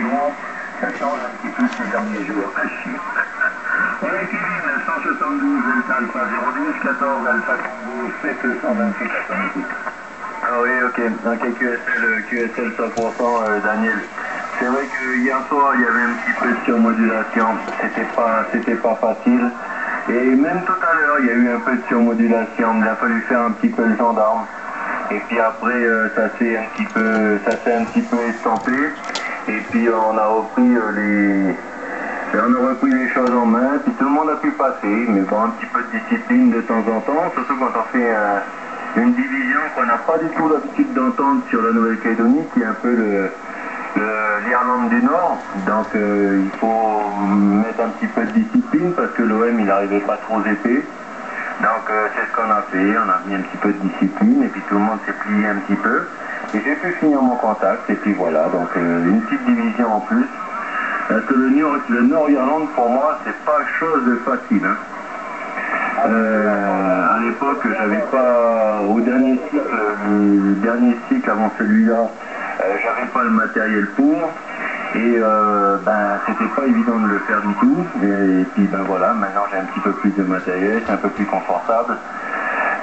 Lyon, ça change un petit peu ces derniers jours. Ouais, Kevin, 172 Delta Alpha 012, 14 Alpha Tango, 7 128 automatique. Ah oui, ok, QSL 100%, Daniel. C'est vrai que hier soir, il y avait un petit peu de surmodulation, c'était pas facile. Et même tout à l'heure, il y a eu un peu de surmodulation, il a fallu faire un petit peu le gendarme. Et puis après, ça s'est un petit peu estampé. Et puis on a repris les choses en main, puis tout le monde a pu passer, mais bon, un petit peu de discipline de temps en temps, surtout quand on fait une division qu'on n'a pas du tout l'habitude d'entendre sur la Nouvelle-Calédonie, qui est un peu l'Irlande du Nord. Donc il faut mettre un petit peu de discipline parce que l'OM il n'arrivait pas trop épais. Donc c'est ce qu'on a fait, on a mis un petit peu de discipline et puis tout le monde s'est plié un petit peu. Et j'ai pu finir mon contact et puis voilà, donc une petite division en plus. Parce que le Nord-Irlande pour moi c'est pas chose de facile. Hein. À l'époque j'avais pas, au dernier cycle, le dernier cycle avant celui-là, j'avais pas le matériel pour. Et c'était pas évident de le faire du tout. Et puis ben voilà, maintenant j'ai un petit peu plus de matériel, c'est un peu plus confortable.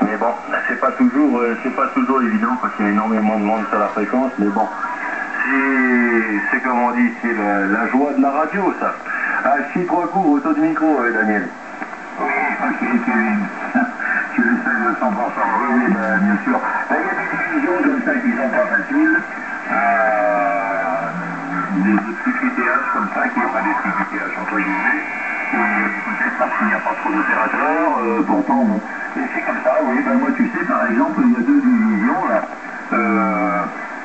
Mais bon, c'est pas toujours évident parce qu'il y a énormément de monde sur la fréquence, mais bon. C'est comme on dit, c'est la joie de la radio ça. Ah, si 3 coups, auto de micro, Daniel. Oui, ok, Kevin. Tu le sais de 100%, oui, bien sûr. Il y a des divisions comme ça qui sont pas faciles. Des petits QTH comme ça, qui n'est pas des petits QTH entre guillemets, peut-être parce qu'il n'y a pas trop d'opérateurs, pourtant bon, et c'est comme ça, oui, ben moi tu sais par exemple, il y a 2 divisions là,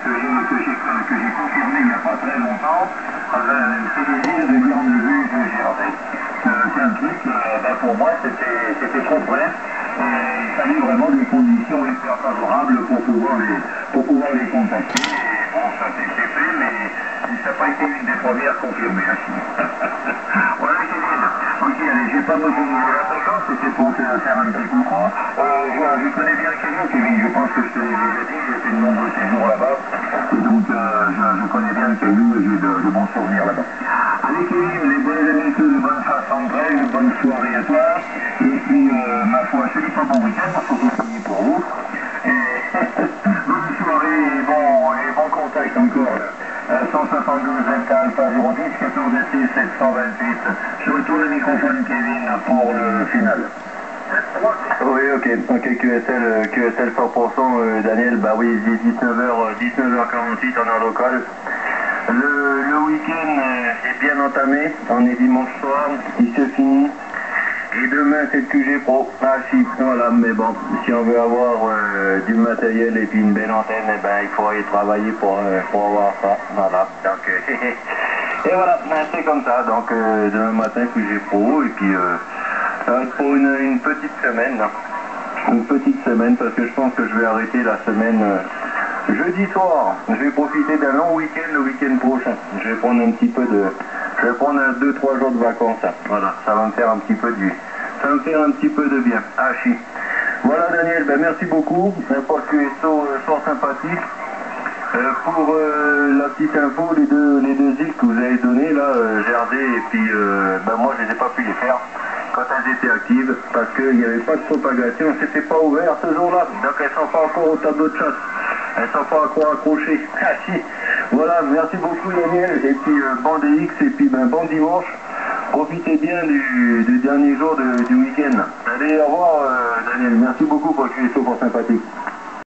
que j'ai confirmé il n'y a pas très longtemps, c'est des îles de Guernesey et de Gervais. C'est un truc, pour moi c'était trop près, et il fallait vraiment des conditions hyper favorables pour pouvoir les contacter, et bon ça s'est fait, mais ça n'a pas été une des premières confirmées. Voilà Kevin. Ok, allez, j'ai pas besoin de la fréquence, c'était pour te faire un petit coucou. Je connais bien Kevin, je pense que je te l'ai déjà dit, j'ai fait de nombreux séjours là-bas. Et donc je connais bien Kevin et j'ai de bons souvenirs là-bas. Allez Kevin, les bonnes habitudes, de bonne face en grève, bonne soirée à toi. Et puis ma foi, je ne dis pas bon week-end parce que c'est fini pour vous. Et bonne soirée et bon contact encore là. 172 Delta Alpha 010, 14 SC 728. Je retourne le microphone Kevin pour le final. Oui, ok, QSL 100%, Daniel, bah oui, il est 19h48 en heure locale. Le week-end est bien entamé, on est dimanche soir, il se finit. Et demain c'est le QG Pro. Ah si, voilà, mais bon, si on veut avoir du matériel et puis une belle antenne, eh ben, il faut aller travailler pour avoir ça. Voilà, donc et voilà, c'est comme ça. Donc demain matin QG Pro et puis ça va être pour une petite semaine. Là. Une petite semaine parce que je pense que je vais arrêter la semaine jeudi soir. Je vais profiter d'un long week-end le week-end prochain. Je vais prendre un petit peu de... Je vais prendre 2-3 jours de vacances. Hein. Voilà, ça va me faire un petit peu de bien. Ah chi. Voilà Daniel, ben merci beaucoup. Pour que tu es fort sympathique. Pour la petite info, les deux îles que vous avez données là, Jersey et puis moi je les ai pas pu les faire quand elles étaient actives parce qu'il n'y avait pas de propagation, c'était pas ouvert ce jour-là, donc elles sont pas encore au tableau de chasse. Elles sont pas encore accrochées. Ah si. Voilà, merci beaucoup Daniel, et puis bon DX, et puis bon dimanche. Profitez bien du dernier jour du week-end. Allez, au revoir Daniel, merci beaucoup pour que tu es fort sympathique.